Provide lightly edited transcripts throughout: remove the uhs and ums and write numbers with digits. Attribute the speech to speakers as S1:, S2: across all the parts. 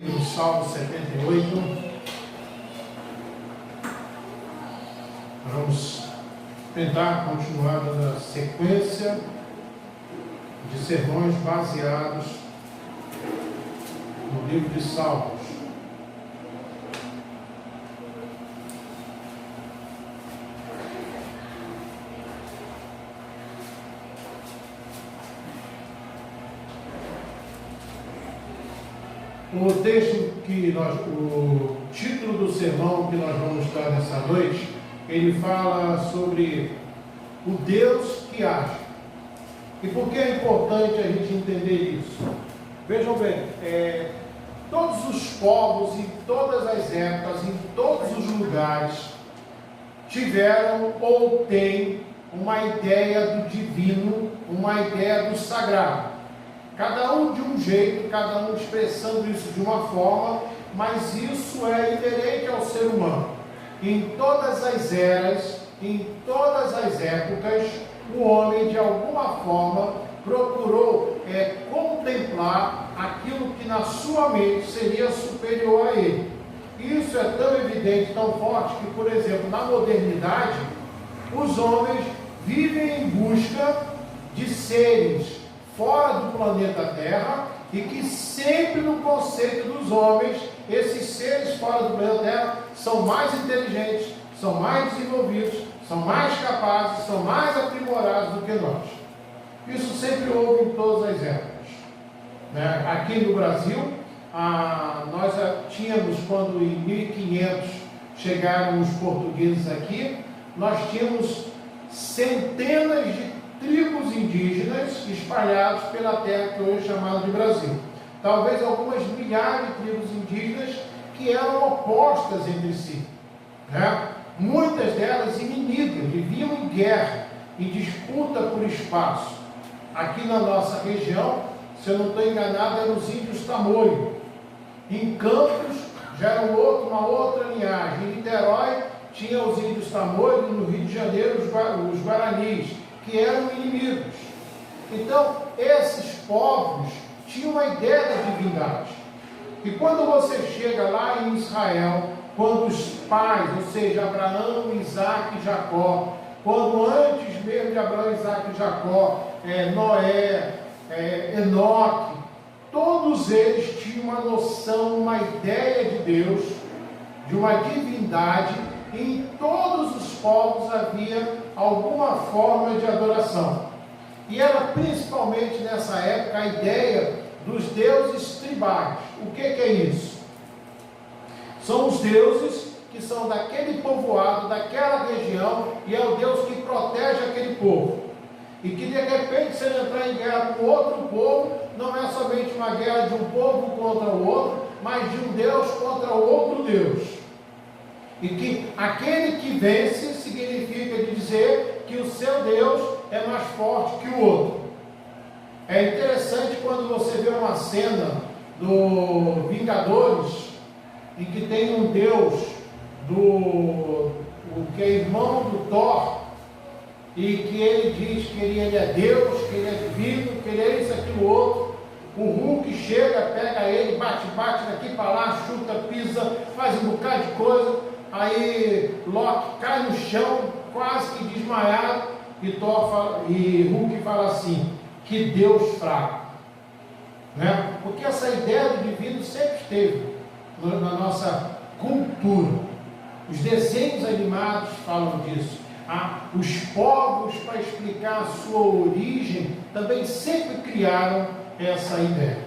S1: No Salmo 78, vamos tentar continuar na sequência de sermões baseados no livro de Salmos. O título do sermão que nós vamos estar nessa noite, ele fala sobre o Deus que age. E por que é importante a gente entender isso? Vejam bem, todos os povos, em todas as épocas, em todos os lugares, tiveram ou têm uma ideia do divino, uma ideia do sagrado. Cada um de um jeito, cada um expressando isso de uma forma, mas isso é inerente ao ser humano. Em todas as eras, em todas as épocas, o homem de alguma forma procurou contemplar aquilo que na sua mente seria superior a ele. Isso é tão evidente, tão forte, que, por exemplo, na modernidade, os homens vivem em busca de seres fora do planeta Terra, e que sempre no conceito dos homens, esses seres fora do planeta Terra são mais inteligentes, são mais desenvolvidos, são mais capazes, são mais aprimorados do que nós. Isso sempre houve em todas as épocas. Aqui no Brasil, nós tínhamos, quando em 1500 chegaram os portugueses aqui, nós tínhamos centenas de tribos indígenas espalhados pela terra que hoje é chamada de Brasil. Talvez algumas milhares de tribos indígenas que eram opostas entre si. Muitas delas inimigas, viviam em guerra, em disputa por espaço. Aqui na nossa região, se eu não estou enganado, eram os índios Tamoio. Em Campos já era uma outra linhagem. Em Niterói tinha os índios Tamoio, e no Rio de Janeiro os Guaranis, que eram inimigos. Então, esses povos tinham uma ideia da divindade. E quando você chega lá em Israel, quando os pais, ou seja, Abraão, Isaac e Jacó, quando antes mesmo de Abraão, Isaac e Jacó, Noé, Enoque, todos eles tinham uma noção, uma ideia de Deus, de uma divindade. Em todos os povos havia alguma forma de adoração. E era principalmente nessa época a ideia dos deuses tribais. O que é isso? São os deuses que são daquele povoado, daquela região, e é o Deus que protege aquele povo. E que de repente, se ele entrar em guerra com outro povo, não é somente uma guerra de um povo contra o outro, mas de um Deus contra outro Deus. E que aquele que vence significa dizer que o seu Deus é mais forte que o outro. É interessante quando você vê uma cena do Vingadores, em que tem um Deus que é irmão do Thor, e que ele diz que ele é Deus, que ele é divino, que ele é isso, aquilo, outro. O Hulk chega, pega ele, bate daqui para lá, chuta, pisa, faz um bocado de coisa. Aí Loki cai no chão, quase que desmaiado, e Hulk fala assim: que Deus fraco. Porque essa ideia do divino sempre esteve na nossa cultura. Os desenhos animados falam disso. Os povos, para explicar a sua origem, também sempre criaram essa ideia.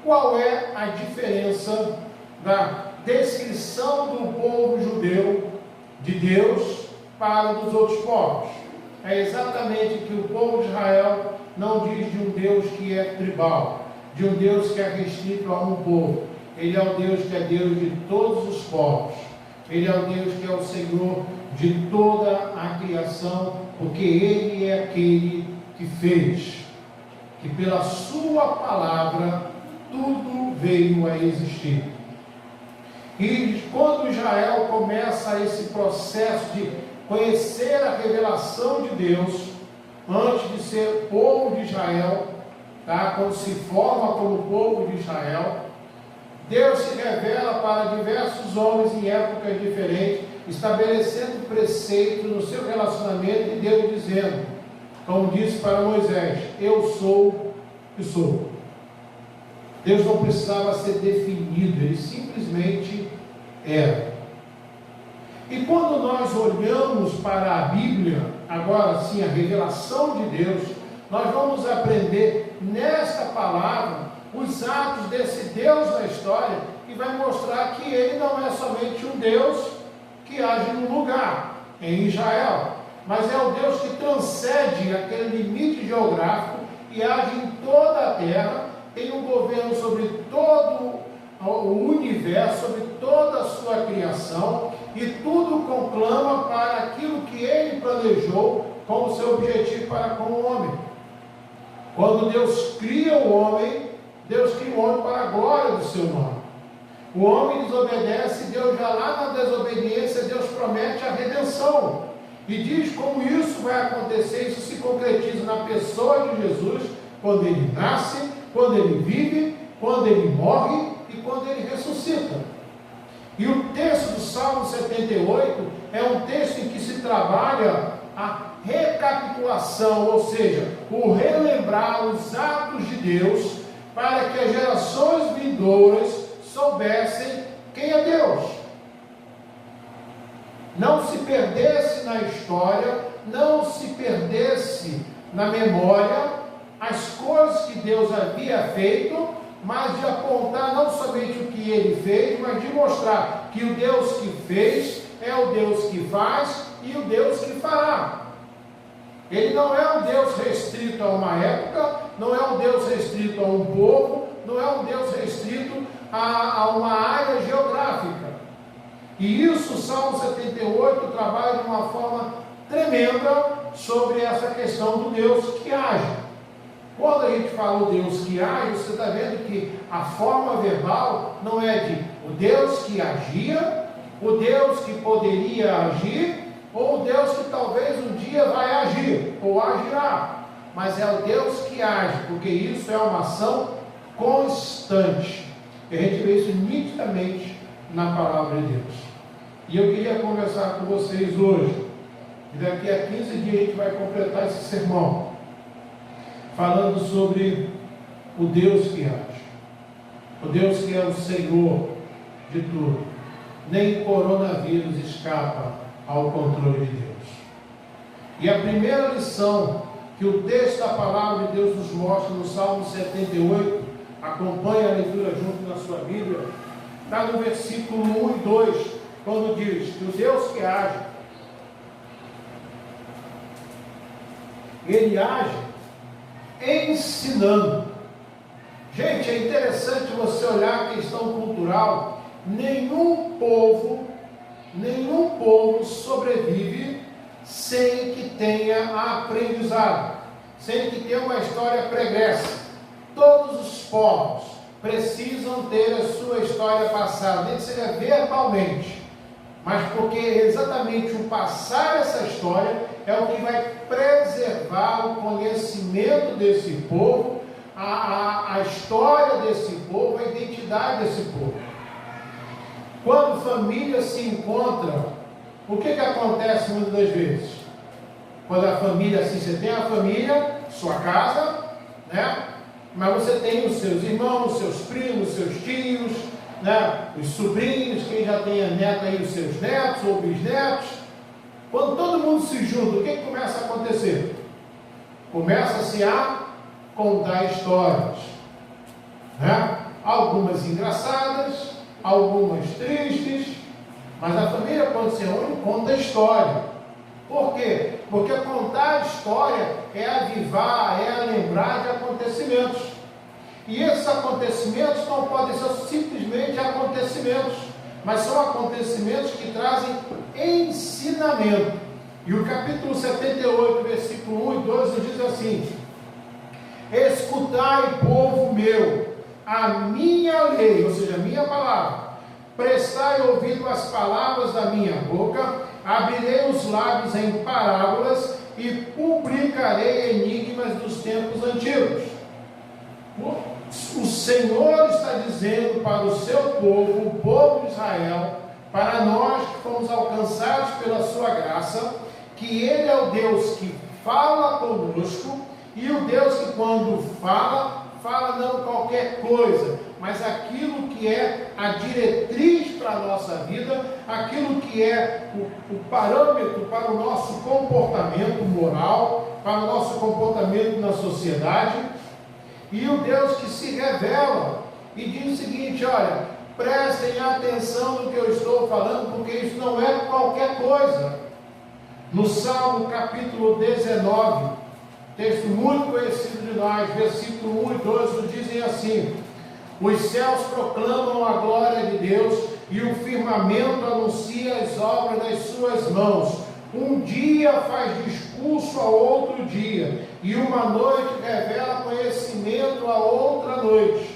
S1: Qual é a diferença da descrição do povo judeu de Deus para os outros povos? É exatamente que o povo de Israel não diz de um Deus que é tribal, de um Deus que é restrito a um povo. Ele é o Deus que é Deus de todos os povos. Ele é o Deus que é o Senhor de toda a criação, porque Ele é aquele que fez, que pela sua palavra tudo veio a existir. E quando Israel começa esse processo de conhecer a revelação de Deus, antes de ser povo de Israel, quando se forma como povo de Israel, Deus se revela para diversos homens em épocas diferentes, estabelecendo preceitos no seu relacionamento e Deus dizendo, como disse para Moisés, eu sou que sou. Deus não precisava ser definido, Ele simplesmente era. E quando nós olhamos para a Bíblia, agora sim, a revelação de Deus, nós vamos aprender nesta palavra os atos desse Deus na história, que vai mostrar que Ele não é somente um Deus que age num lugar, em Israel, mas é o Deus que transcende aquele limite geográfico e age em toda a terra, tem um governo sobre todo o universo, sobre toda a sua criação, e tudo conclama para aquilo que Ele planejou como seu objetivo para com o homem. Quando Deus cria o homem, Deus cria o homem para a glória do seu nome. O homem desobedece, Deus já lá na desobediência, Deus promete a redenção. E diz como isso vai acontecer, isso se concretiza na pessoa de Jesus, quando Ele nasce, quando Ele vive, quando Ele morre e quando Ele ressuscita. E o texto do Salmo 78 é um texto em que se trabalha a recapitulação, ou seja, o relembrar os atos de Deus, para que as gerações vindouras soubessem quem é Deus. Não se perdesse na história, não se perdesse na memória as coisas que Deus havia feito, mas de apontar não somente o que Ele fez, mas de mostrar que o Deus que fez é o Deus que faz e o Deus que fará. Ele não é um Deus restrito a uma época, não é um Deus restrito a um povo, não é um Deus restrito a uma área geográfica. E isso o Salmo 78 trabalha de uma forma tremenda sobre essa questão do Deus que age. Quando a gente fala o Deus que age, você está vendo que a forma verbal não é de o Deus que agia, o Deus que poderia agir, ou o Deus que talvez um dia vai agir, ou agirá. Mas é o Deus que age, porque isso é uma ação constante. E a gente vê isso nitidamente na palavra de Deus. E eu queria conversar com vocês hoje, e daqui a 15 dias a gente vai completar esse sermão, falando sobre o Deus que age, o Deus que é o Senhor de tudo. Nem coronavírus escapa ao controle de Deus. E a primeira lição que o texto da palavra de Deus nos mostra no Salmo 78, acompanhe a leitura junto na sua Bíblia, está no versículo 1 e 2, quando diz que o Deus que age, Ele age ensinando. Gente, é interessante você olhar a questão cultural. Nenhum povo sobrevive sem que tenha aprendizado, sem que tenha uma história pregressa. Todos os povos precisam ter a sua história passada, nem que seja verbalmente, mas porque exatamente o passar essa história é o que vai preservar o conhecimento desse povo, a história desse povo, a identidade desse povo. Quando famílias se encontram, o que acontece muitas das vezes? Quando a família, assim, você tem a família, sua casa, né? Mas você tem os seus irmãos, seus primos, seus tios, né? Os sobrinhos, quem já tem a neta aí, os seus netos ou bisnetos. Quando todo mundo se junta, o que começa a acontecer? Começa-se a contar histórias, né? Algumas engraçadas, algumas tristes, mas a família, quando se reúne, conta a história. Por quê? Porque contar a história é avivar, é lembrar de acontecimentos. E esses acontecimentos não podem ser simplesmente acontecimentos, mas são acontecimentos que trazem ensinamento. E o capítulo 78, versículo 1 e 2 nos diz assim: escutai, povo meu, a minha lei, ou seja, a minha palavra, prestai ouvido às palavras da minha boca, abrirei os lábios em parábolas e publicarei enigmas dos tempos antigos. O Senhor está dizendo para o seu povo, o povo de Israel, para nós que fomos alcançados pela sua graça, que Ele é o Deus que fala conosco, e o Deus que quando fala, fala não qualquer coisa, mas aquilo que é a diretriz para a nossa vida, aquilo que é o parâmetro para o nosso comportamento moral, para o nosso comportamento na sociedade, e o Deus que se revela e diz o seguinte: olha, prestem atenção no que eu estou falando, porque isso não é qualquer coisa. No Salmo capítulo 19, texto muito conhecido de nós, versículo 1 e 2, nos dizem assim: os céus proclamam a glória de Deus, e o firmamento anuncia as obras das suas mãos. Um dia faz discurso a outro dia, e uma noite revela conhecimento a outra noite.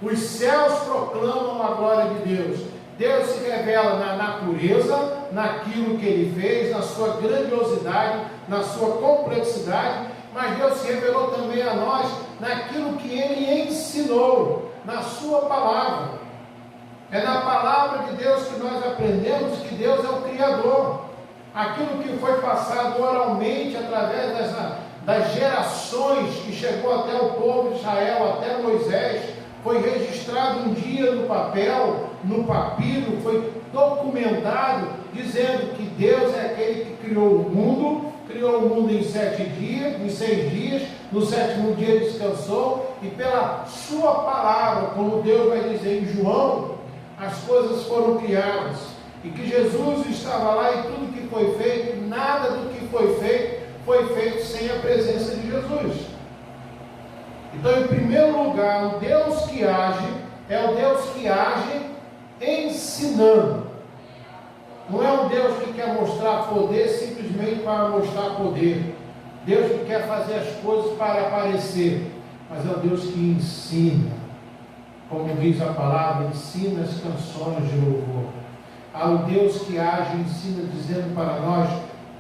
S1: Os céus proclamam a glória de Deus. Deus se revela na natureza, naquilo que Ele fez, na sua grandiosidade, na sua complexidade, mas Deus se revelou também a nós naquilo que Ele ensinou, na sua palavra. É na palavra de Deus que nós aprendemos que Deus é o Criador. Aquilo que foi passado oralmente através das gerações que chegou até o povo de Israel, até Moisés, foi registrado um dia no papel, no papiro, foi documentado, dizendo que Deus é aquele que criou o mundo em 7 dias, em 6 dias, no 7º dia descansou, e pela sua palavra, como Deus vai dizer em João, as coisas foram criadas, e que Jesus estava lá, e tudo que foi feito, nada do que foi feito sem a presença de Jesus. Então, em primeiro lugar, o Deus que age é o Deus que age ensinando. Não é um Deus que quer mostrar poder simplesmente para mostrar poder. Deus que quer fazer as coisas para aparecer, mas é um Deus que ensina. Como diz a palavra, ensina as canções de louvor. Há um Deus que age e ensina, dizendo para nós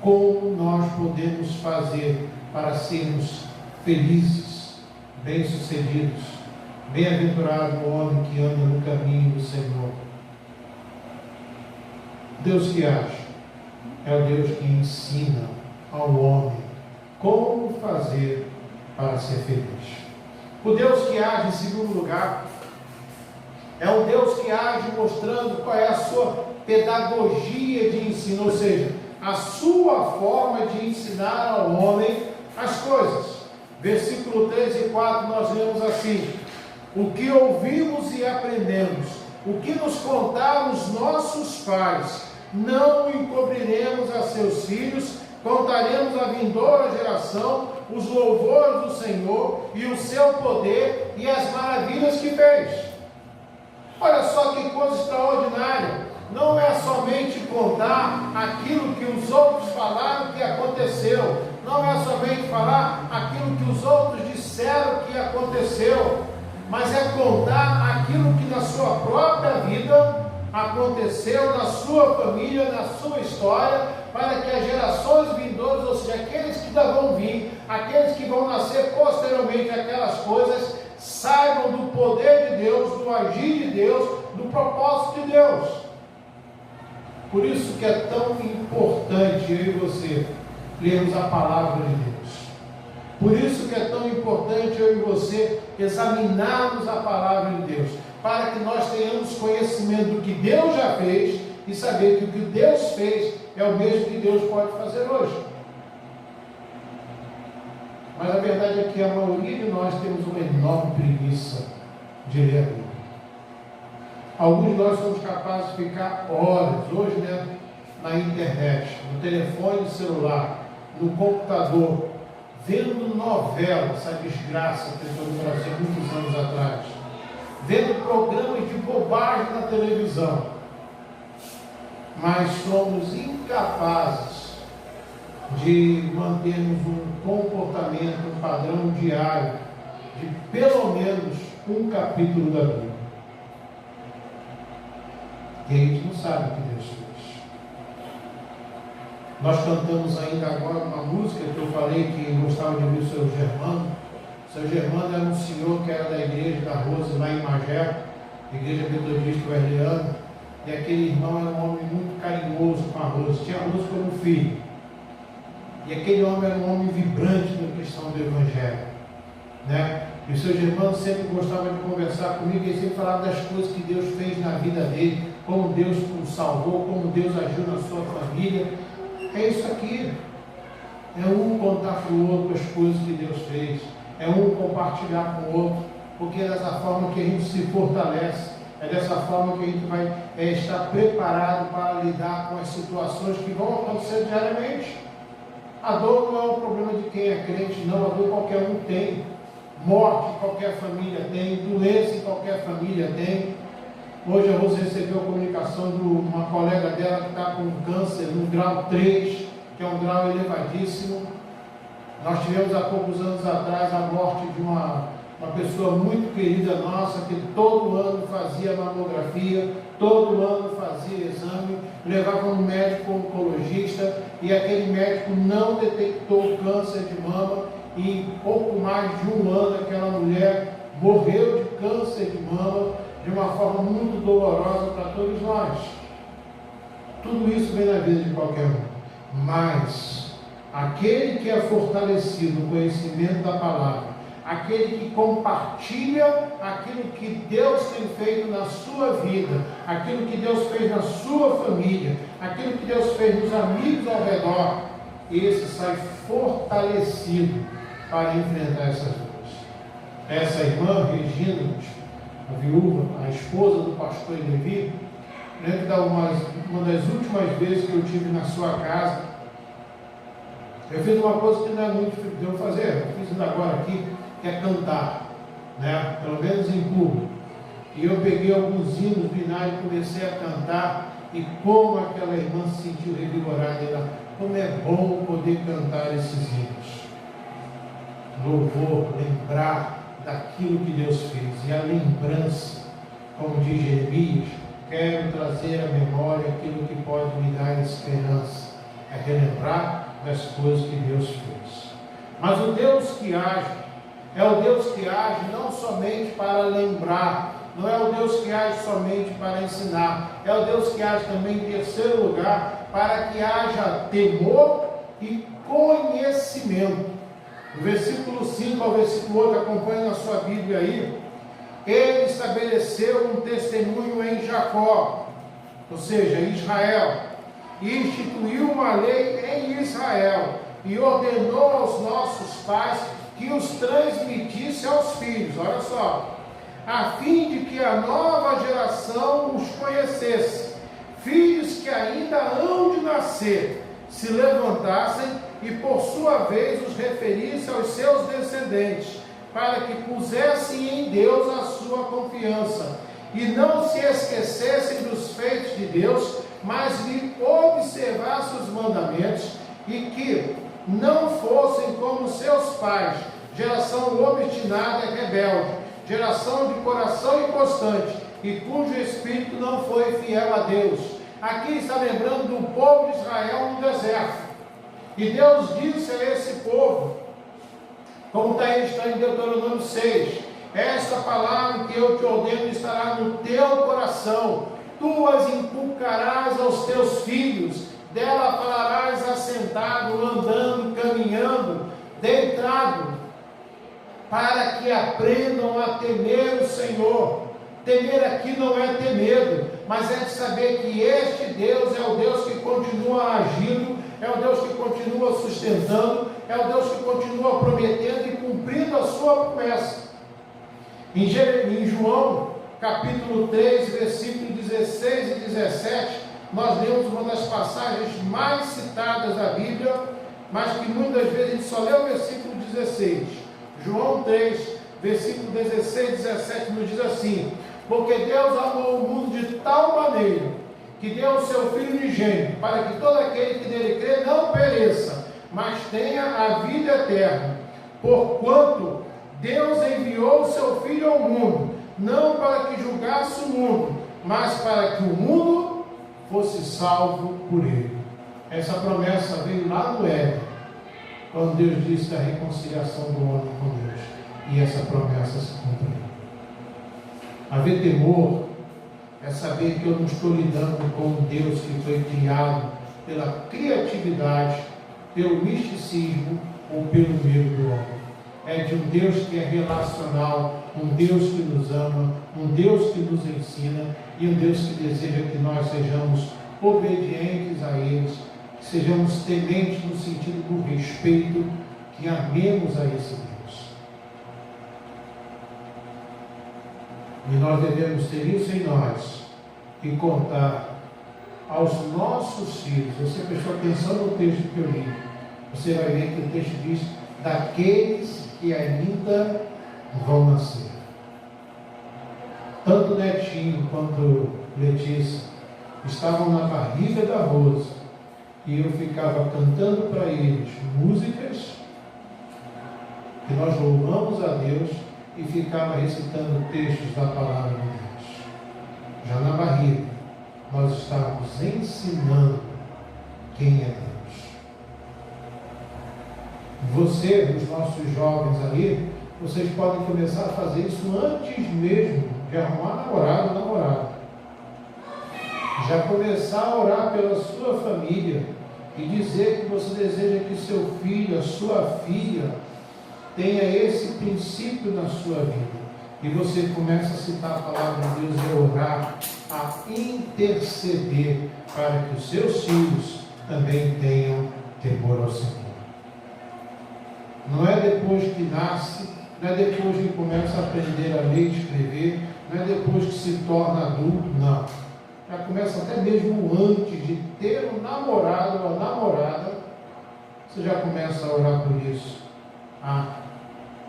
S1: como nós podemos fazer para sermos felizes, bem-sucedidos. Bem-aventurado o homem que anda no caminho do Senhor. Deus que age é o Deus que ensina ao homem como fazer para ser feliz. O Deus que age, em segundo lugar, é um Deus que age mostrando qual é a sua pedagogia de ensino, ou seja, a sua forma de ensinar ao homem as coisas. Versículo 3 e 4 nós lemos assim: o que ouvimos e aprendemos, o que nos contaram os nossos pais, não encobriremos a seus filhos, contaremos à vindoura geração os louvores do Senhor e o seu poder e as maravilhas que fez. Olha só que coisa extraordinária. Não é somente contar aquilo que os outros falaram que aconteceu, não é somente falar aquilo que os outros disseram que aconteceu, mas é contar aquilo que na sua própria vida aconteceu, na sua família, na sua história, para que as gerações vindouras, ou seja, aqueles que ainda vão vir, aqueles que vão nascer posteriormente aquelas coisas, saibam do poder de Deus, do agir de Deus, do propósito de Deus. Por isso que é tão importante eu e você lermos a palavra de Deus. Por isso que é tão importante eu e você examinarmos a palavra de Deus, para que nós tenhamos conhecimento do que Deus já fez e saber que o que Deus fez é o mesmo que Deus pode fazer hoje. Mas a verdade é que a maioria de nós temos uma enorme preguiça de ler a Bíblia. Alguns de nós somos capazes de ficar horas, hoje, na internet, no telefone celular, no computador, vendo novela, essa desgraça que foi no Brasil muitos anos atrás, vendo programas de bobagem na televisão, mas somos incapazes de mantermos um comportamento, um padrão diário de pelo menos um capítulo da Bíblia. E a gente não sabe o que Deus fez. Nós cantamos ainda agora uma música que eu falei que gostava de ouvir o seu Germano, Seu Germano era um senhor que era da igreja da Rose, lá em Magé, igreja metodista wesleyana, e aquele irmão era um homem muito carinhoso com a Rose, tinha a Rose como filho. E aquele homem era um homem vibrante na questão do Evangelho, né? E o seu Germano sempre gostava de conversar comigo, e ele sempre falava das coisas que Deus fez na vida dele, como Deus o salvou, como Deus agiu na sua família. É isso aqui. É um contar para o outro as coisas que Deus fez. É um compartilhar com o outro. Porque é dessa forma que a gente se fortalece. É dessa forma que a gente vai estar preparado para lidar com as situações que vão acontecer diariamente. A dor não é um problema de quem é crente, não. A dor qualquer um tem. Morte qualquer família tem. Doença qualquer família tem. Hoje a Rose recebeu a comunicação de uma colega dela que está com câncer no grau 3, que é um grau elevadíssimo. Nós tivemos há poucos anos atrás a morte de uma pessoa muito querida nossa, que todo ano fazia mamografia, todo ano fazia exame, levava um médico oncologista e aquele médico não detectou câncer de mama e em pouco mais de um ano aquela mulher morreu de câncer de mama de uma forma muito dolorosa para todos nós. Tudo isso vem na vida de qualquer um. Mas aquele que é fortalecido no conhecimento da palavra, aquele que compartilha aquilo que Deus tem feito na sua vida, aquilo que Deus fez na sua família, aquilo que Deus fez nos amigos ao redor, esse sai fortalecido para enfrentar essas dores. Essa irmã, Regina, a viúva, a esposa do pastor Levi, lembro de uma das últimas vezes que eu estive na sua casa, eu fiz uma coisa que não é muito difícil de eu fazer, eu fiz agora aqui, que é cantar, né? Pelo menos em público. E eu peguei alguns hinos do Inário e comecei a cantar, e como aquela irmã se sentiu revigorada, ela, como é bom poder cantar esses hinos. Louvor, lembrar daquilo que Deus fez. E a lembrança, como diz Jeremias, quero trazer à memória aquilo que pode me dar esperança. É relembrar das coisas que Deus fez. Mas o Deus que age, é o Deus que age não somente para lembrar, não é o Deus que age somente para ensinar, é o Deus que age também em terceiro lugar, para que haja temor e conhecimento. Do versículo 5 ao versículo 8, acompanhe na sua Bíblia aí. Ele estabeleceu um testemunho em Jacó, ou seja, em Israel, e instituiu uma lei em Israel, e ordenou aos nossos pais que os transmitisse aos filhos, olha só, a fim de que a nova geração os conhecesse, filhos que ainda hão de nascer, se levantassem e por sua vez os referisse aos seus descendentes, para que pusessem em Deus a sua confiança, e não se esquecessem dos feitos de Deus, mas lhe observassem os mandamentos, e que não fossem como seus pais, geração obstinada e rebelde, geração de coração inconstante, e cujo espírito não foi fiel a Deus. Aqui está lembrando do povo de Israel no deserto. E Deus disse a esse povo, como está em Deuteronômio 6, esta palavra que eu te ordeno estará no teu coração, tu as inculcarás aos teus filhos, dela falarás assentado, andando, caminhando, deitado, para que aprendam a temer o Senhor. Temer aqui não é ter medo, mas é de saber que este Deus é o Deus que continua agindo, é o Deus que continua sustentando, é o Deus que continua prometendo e cumprindo a sua promessa. Em João, capítulo 3, versículos 16 e 17, nós lemos uma das passagens mais citadas da Bíblia, mas que muitas vezes a gente só lê o versículo 16. João 3, versículo 16 e 17 nos diz assim: porque Deus amou o mundo de tal maneira, que deu o seu Filho unigênito, para que todo aquele que nele crê não pereça, mas tenha a vida eterna. Porquanto Deus enviou o seu Filho ao mundo, não para que julgasse o mundo, mas para que o mundo fosse salvo por ele. Essa promessa veio lá no Éden, quando Deus disse da reconciliação do homem com Deus. e essa promessa se cumprir. Haver temor é saber que eu não estou lidando com um Deus que foi criado pela criatividade, pelo misticismo ou pelo medo do homem. É de um Deus que é relacional, um Deus que nos ama, um Deus que nos ensina e um Deus que deseja que nós sejamos obedientes a eles, que sejamos tementes no sentido do respeito, que amemos a esse Deus. E nós devemos ter isso em nós e contar aos nossos filhos. Você prestou atenção no texto que eu li, você vai ver que o texto diz daqueles que ainda vão nascer. Tanto Netinho quanto Letícia estavam na barriga da Rosa e eu ficava cantando para eles músicas que nós louvamos a Deus e ficava recitando textos da palavra de Deus. Já na barriga nós estávamos ensinando quem é Deus. Você, os nossos jovens ali, vocês podem começar a fazer isso antes mesmo de arrumar namorado ou namorada. Já começar a orar pela sua família e dizer que você deseja que seu filho, a sua filha, tenha esse princípio na sua vida. E você começa a citar a palavra de Deus e orar, a interceder para que os seus filhos também tenham temor ao Senhor. Não é depois que nasce, não é depois que começa a aprender a ler e escrever, não é depois que se torna adulto, não. Já começa até mesmo antes de ter um namorado ou namorada, você já começa a orar por isso, a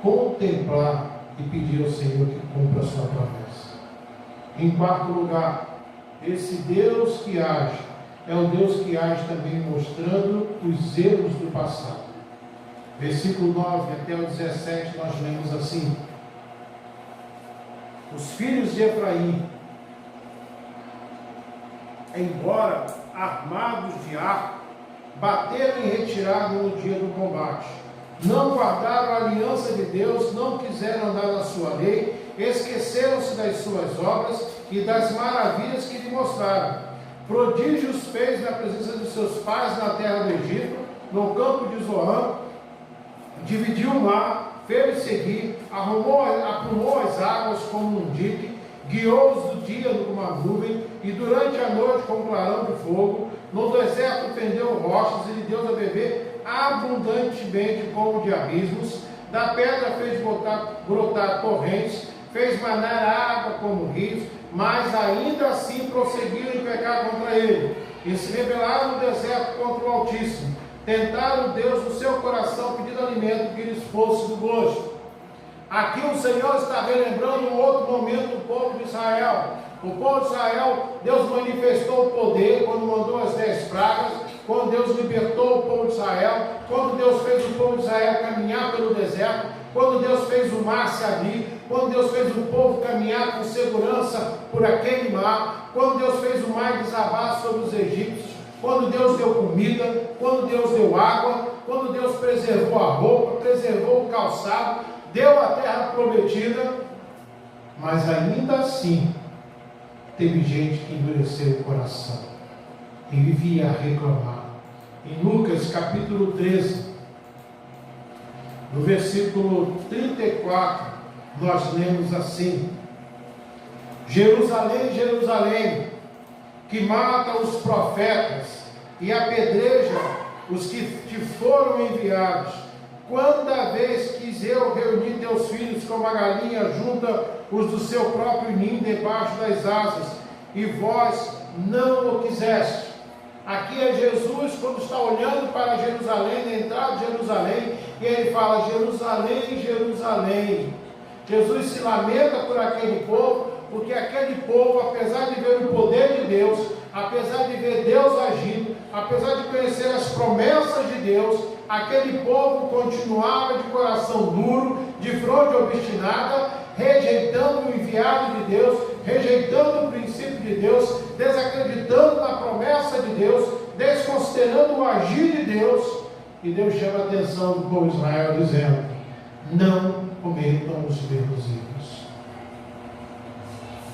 S1: contemplar e pedir ao Senhor que cumpra a sua promessa. Em quarto lugar, esse Deus que age, é o Deus que age também mostrando os erros do passado. Versículo 9 até o 17, nós lemos assim: os filhos de Efraim, embora armados de arco, bateram em retirada no dia do combate. Não guardaram a aliança de Deus, não quiseram andar na sua lei, esqueceram-se das suas obras e das maravilhas que lhe mostraram. Prodígios fez na presença de seus pais na terra do Egito, no campo de Zoan, dividiu o mar, fez seguir, aprumou as águas como um dique, guiou-os do dia como uma nuvem, e durante a noite com um clarão de fogo. No deserto fendeu rochas e lhe deu a beber abundantemente como de abismos. Da pedra fez brotar torrentes, fez manar água como rios, mas ainda assim prosseguiram em pecar contra ele, e se rebelaram no deserto contra o Altíssimo. Tentaram Deus no seu coração, pedindo alimento que lhes fosse do gosto. Aqui o Senhor está relembrando um outro momento do povo de Israel. O povo de Israel, Deus manifestou o poder quando mandou as 10 pragas, quando Deus libertou o povo de Israel, quando Deus fez o povo de Israel caminhar pelo deserto, quando Deus fez o mar se abrir, quando Deus fez o povo caminhar com segurança por aquele mar, quando Deus fez o mar desabar sobre os egípcios, quando Deus deu comida, quando Deus deu água, quando Deus preservou a roupa, preservou o calçado, deu a terra prometida, mas ainda assim teve gente que endureceu o coração e vivia a reclamar. Em Lucas capítulo 13, no versículo 34, nós lemos assim: Jerusalém, Jerusalém, que mata os profetas e apedreja os que te foram enviados. Quanta vez quis eu reunir teus filhos como a galinha junta os do seu próprio ninho debaixo das asas, e vós não o quiseste. Aqui é Jesus quando está olhando para Jerusalém, na entrada de Jerusalém, e ele fala: Jerusalém, Jerusalém. Jesus se lamenta por aquele povo, porque aquele povo, apesar de ver o poder de Deus, apesar de ver Deus agindo, apesar de conhecer as promessas de Deus, aquele povo continuava de coração duro, de fronte obstinada, rejeitando o enviado de Deus, rejeitando o princípio de Deus, desacreditando na promessa de Deus, desconsiderando o agir de Deus. E Deus chama a atenção do povo de Israel dizendo: não cometam os mesmos erros.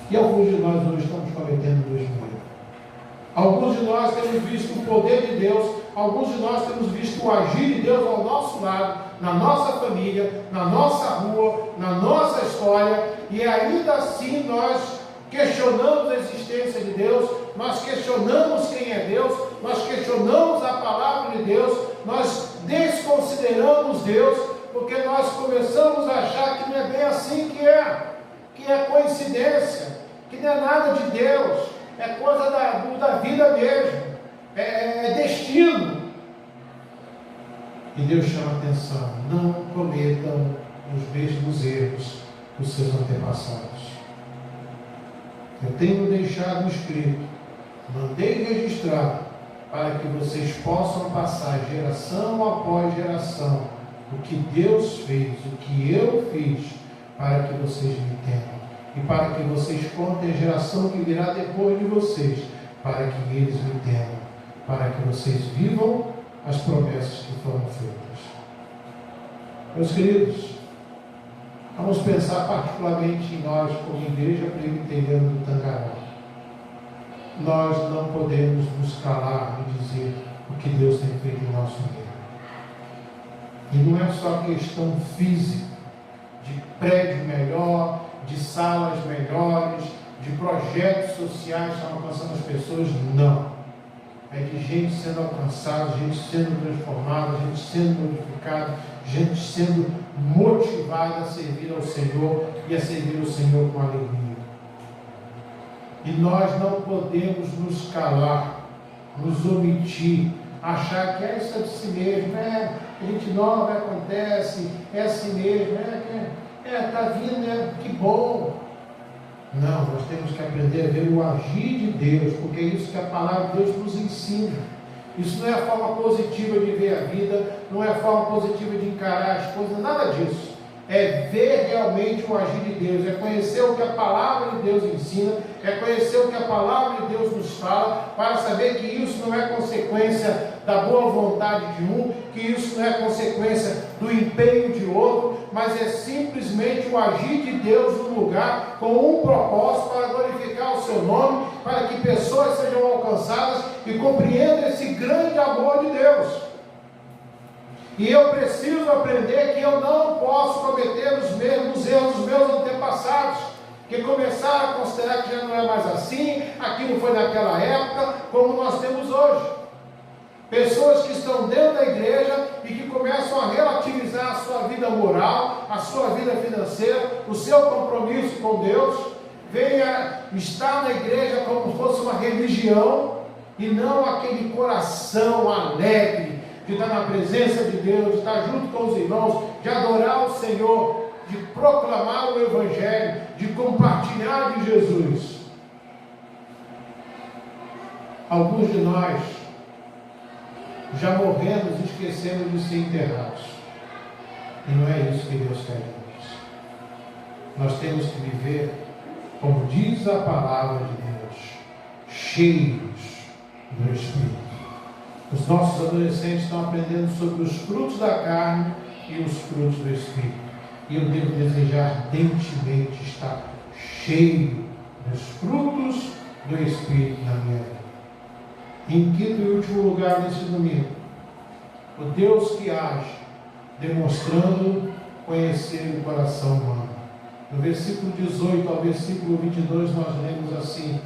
S1: E alguns de nós hoje estamos cometendo o mesmo erro. Alguns de nós temos visto o poder de Deus, alguns de nós temos visto o agir de Deus ao nosso lado, na nossa família, na nossa rua, na nossa história, e ainda assim nós questionamos a existência de Deus, nós questionamos quem é Deus, nós questionamos a palavra de Deus, nós desconsideramos Deus, porque nós começamos a achar que não é bem assim que é coincidência, que não é nada de Deus, é coisa da vida mesmo, é destino. E Deus chama a atenção: não cometam os mesmos erros dos seus antepassados. Eu tenho deixado escrito, mandei registrar, para que vocês possam passar geração após geração o que Deus fez, o que eu fiz, para que vocês me entendam. E para que vocês contem a geração que virá depois de vocês, para que eles me entendam, para que vocês vivam as promessas que foram feitas. Meus queridos, vamos pensar particularmente em nós como igreja presbiteriana do Tangará. Nós não podemos nos calar e dizer o que Deus tem feito em nosso meio. E não é só questão física, de prédio melhor, de salas melhores, de projetos sociais que estão alcançando as pessoas, não. É de gente sendo alcançada, gente sendo transformada, gente sendo modificada, gente sendo motivada a servir ao Senhor e a servir o Senhor com alegria. E nós não podemos nos calar, nos omitir, achar que é isso de si mesmo, gente nova, acontece, é assim mesmo, está vindo, que bom. Não, nós temos que aprender a ver o agir de Deus, porque é isso que a palavra de Deus nos ensina. Isso não é a forma positiva de ver a vida, não é a forma positiva de encarar as coisas, nada disso. É ver realmente o agir de Deus, é conhecer o que a palavra de Deus ensina, é conhecer o que a palavra de Deus nos fala, para saber que isso não é consequência da boa vontade de um, que isso não é consequência do empenho de outro, mas é simplesmente o agir de Deus no lugar, com um propósito para glorificar o seu nome, para que pessoas sejam alcançadas e compreendam esse grande amor de Deus. E eu preciso aprender que eu não posso cometer os mesmos erros dos meus antepassados, que começaram a considerar que já não é mais assim, aquilo foi naquela época, como nós temos hoje. Pessoas que estão dentro da igreja e que começam a relativizar a sua vida moral, a sua vida financeira, o seu compromisso com Deus, venha estar na igreja como se fosse uma religião, e não aquele coração alegre, de estar na presença de Deus, de estar junto com os irmãos, de adorar o Senhor, de proclamar o Evangelho, de compartilhar de Jesus. Alguns de nós já morremos e esquecemos de ser enterrados. E não é isso que Deus quer de nós. Nós temos que viver, como diz a palavra de Deus, cheios do Espírito. Os nossos adolescentes estão aprendendo sobre os frutos da carne e os frutos do Espírito. E eu devo desejar ardentemente estar cheio dos frutos do Espírito na minha vida. Em quinto e último lugar nesse domingo, o Deus que age, demonstrando conhecer o coração humano. No versículo 18 ao versículo 22 nós lemos assim: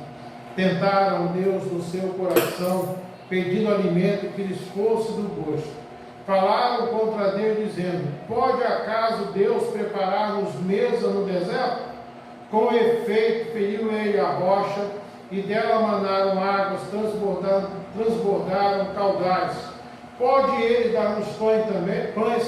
S1: tentaram Deus no seu coração, pedindo alimento que lhes fosse do gosto. Falaram contra Deus, dizendo: pode acaso Deus preparar-nos mesa no deserto? Com efeito, feriu ele a rocha, e dela manaram águas, transbordaram caudais. Pode ele dar-nos pães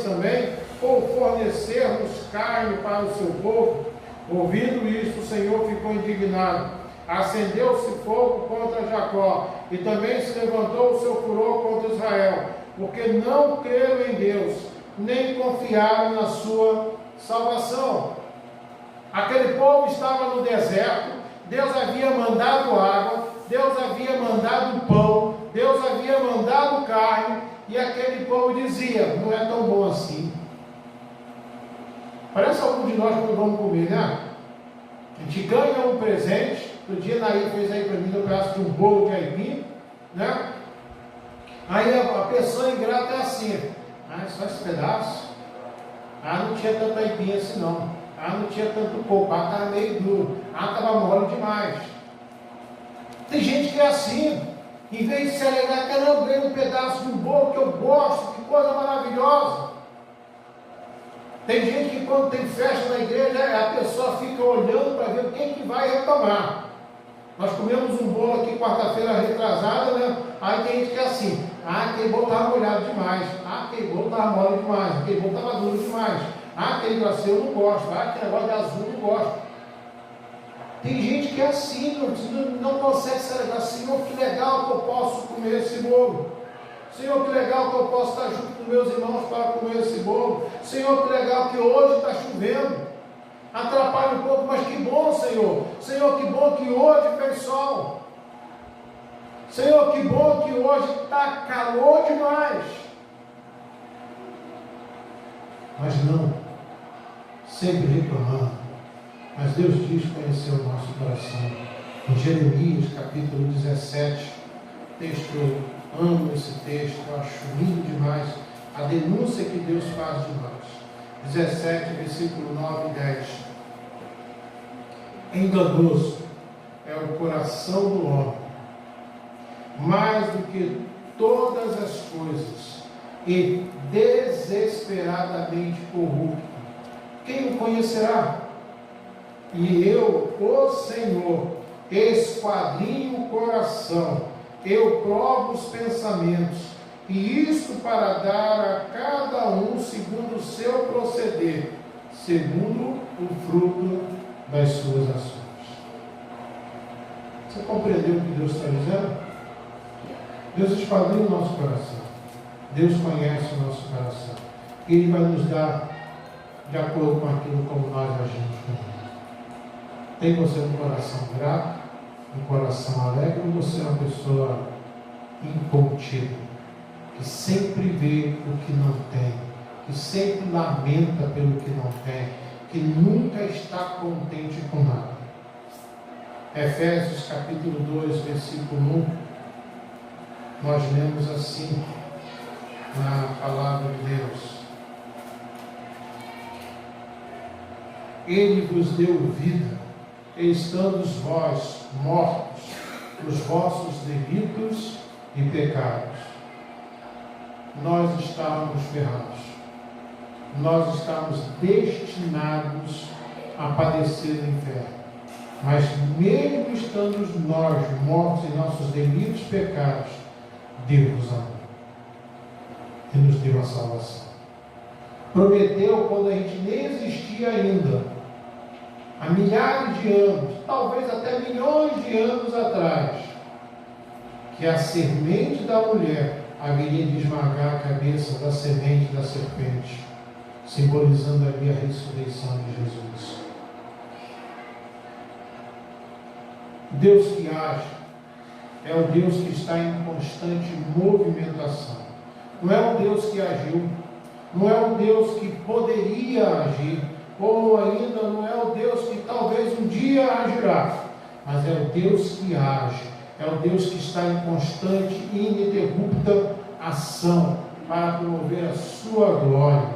S1: também, ou fornecer-nos carne para o seu povo? Ouvindo isto, o Senhor ficou indignado. Acendeu-se fogo contra Jacó, e também se levantou o seu furor contra Israel, porque não creram em Deus, nem confiaram na sua salvação. Aquele povo estava no deserto, Deus havia mandado água, Deus havia mandado pão, Deus havia mandado carne, e aquele povo dizia: não é tão bom assim. Parece algum de nós quando vamos comer, né? A gente ganha um presente. Outro dia Naí fez aí para mim um pedaço de um bolo de aipim, né? Aí a pessoa ingrata é assim: ah, só esse pedaço? Ah, não tinha tanta aipim assim não. Ah, não tinha tanto coco. Ah, estava meio duro. Ah, estava mole demais. Tem gente que é assim. Em vez de se alegrar, caramba, eu ganhei um pedaço de um bolo que eu gosto, que coisa maravilhosa. Tem gente que quando tem festa na igreja, a pessoa fica olhando para ver quem que vai reclamar. Nós comemos um bolo aqui quarta-feira retrasada, né? Aí tem gente que é assim: ah, aquele bolo estava molhado demais. Ah, aquele bolo estava mole demais. Aquele bolo estava duro demais. Ah, aquele glacê eu não gosto. Ah, aquele negócio de azul eu não gosto. Tem gente que é assim, não consegue se alegrar. Senhor, que legal que eu posso comer esse bolo. Senhor, que legal que eu posso estar junto com meus irmãos para comer esse bolo. Senhor, que legal que hoje está chovendo. Atrapalha um pouco, mas que bom, Senhor. Senhor, que bom que hoje fez sol. Senhor, que bom que hoje está calor demais. Mas não, sempre reclamando. Mas Deus diz conhecer o nosso coração. Em Jeremias, capítulo 17, texto, eu amo esse texto, eu acho lindo demais a denúncia que Deus faz de nós. 17, versículo 9 e 10. Enganoso é o coração do homem, mais do que todas as coisas, e desesperadamente corrupto. Quem o conhecerá? E eu, o Senhor, esquadrinho o coração, eu provo os pensamentos, e isto para dar a cada um segundo o seu proceder, segundo o fruto das suas ações. Você compreendeu o que Deus está dizendo? Deus esquadrinha o nosso coração. Deus conhece o nosso coração. E Ele vai nos dar de acordo com aquilo como nós agimos com Ele. Tem você um coração grato, um coração alegre, ou você é uma pessoa incontida, que sempre vê o que não tem, que sempre lamenta pelo que não tem, que nunca está contente com nada? Efésios capítulo 2, versículo 1, nós lemos assim na palavra de Deus: Ele vos deu vida, estando vós mortos nos vossos delitos e pecados. Nós estávamos ferrados, nós estávamos destinados a padecer no inferno, mas mesmo estando nós mortos em nossos delitos e pecados, Deus nos amou e nos deu a salvação. Prometeu quando a gente nem existia ainda, há milhares de anos, talvez até milhões de anos atrás, que a semente da mulher haveria de esmagar a cabeça da semente da serpente, simbolizando ali a ressurreição de Jesus. Deus que age é o Deus que está em constante movimentação. Não é o Deus que agiu, não é o Deus que poderia agir, ou ainda não é o Deus que talvez um dia agirá, mas é o Deus que age, é o Deus que está em constante e ininterrupta ação para promover a sua glória,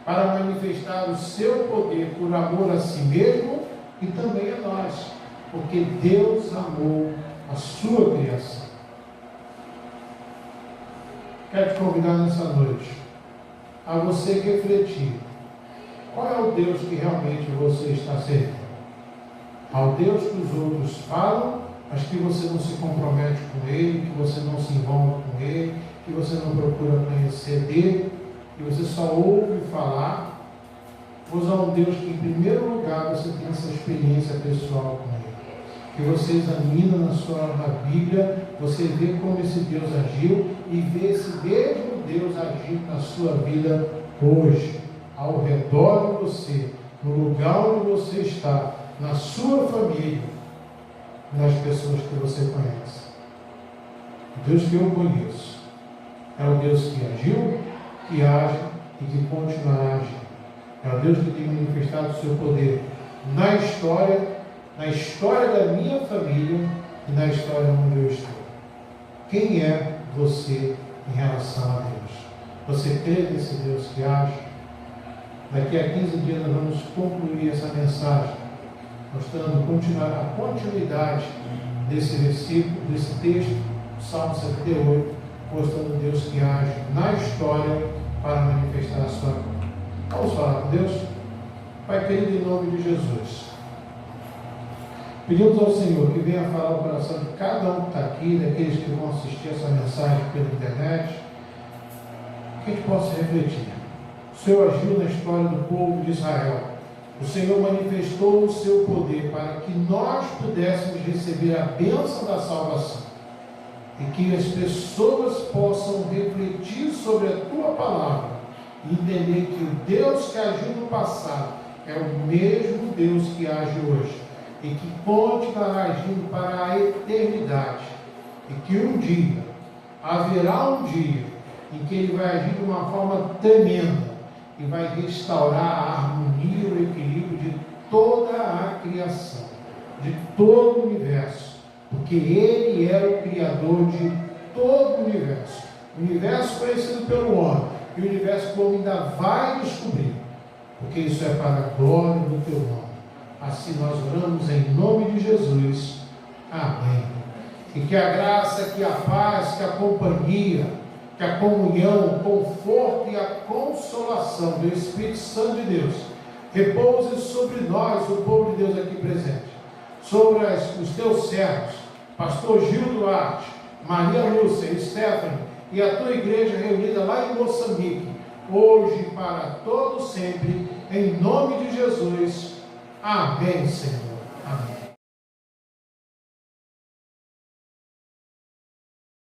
S1: para manifestar o seu poder por amor a si mesmo e também a nós, porque Deus amou a sua criação. Quero te convidar nessa noite a você refletir: qual é o Deus que realmente você está servindo? Ao Deus que os outros falam, mas que você não se compromete com Ele, que você não se envolve com Ele, que você não procura conhecer dele, que você só ouve falar? Ou a um Deus que, em primeiro lugar, você tem essa experiência pessoal com Ele, que você examina na Bíblia, você vê como esse Deus agiu e vê esse mesmo Deus agindo na sua vida hoje, ao redor de você, no lugar onde você está, na sua família, nas pessoas que você conhece. O Deus que eu conheço é o Deus que agiu, que age e que continuará agindo. É o Deus que tem manifestado o seu poder na história da minha família e na história onde eu estou. Quem é você em relação a Deus? Você crê nesse Deus que age? Daqui a 15 dias nós vamos concluir essa mensagem, mostrando a continuidade desse versículo, desse texto, Salmo 78, mostrando Deus que age na história para manifestar a sua glória. Vamos falar com Deus? Pai querido, em nome de Jesus, pedimos ao Senhor que venha falar o coração de cada um que está aqui, daqueles que vão assistir essa mensagem pela internet, que a gente possa refletir. O Senhor agiu na história do povo de Israel. O Senhor manifestou o seu poder para que nós pudéssemos receber a bênção da salvação e que as pessoas possam refletir sobre a tua palavra e entender que o Deus que agiu no passado é o mesmo Deus que age hoje e que continuará agindo para a eternidade, e que um dia, haverá um dia em que Ele vai agir de uma forma tremenda e vai restaurar a harmonia e o equilíbrio de toda a criação, de todo o universo, porque Ele é o Criador de todo o universo conhecido pelo homem, e o universo que o homem ainda vai descobrir, porque isso é para a glória do Teu nome. Assim nós oramos em nome de Jesus. Amém. E que a graça, que a paz, que a companhia, que a comunhão, o conforto e a consolação do Espírito Santo de Deus repouse sobre nós, o povo de Deus aqui presente, sobre os teus servos, pastor Gil Duarte, Maria Lúcia, Stephanie e a tua igreja reunida lá em Moçambique, hoje e para todo sempre, em nome de Jesus. Amém, Senhor.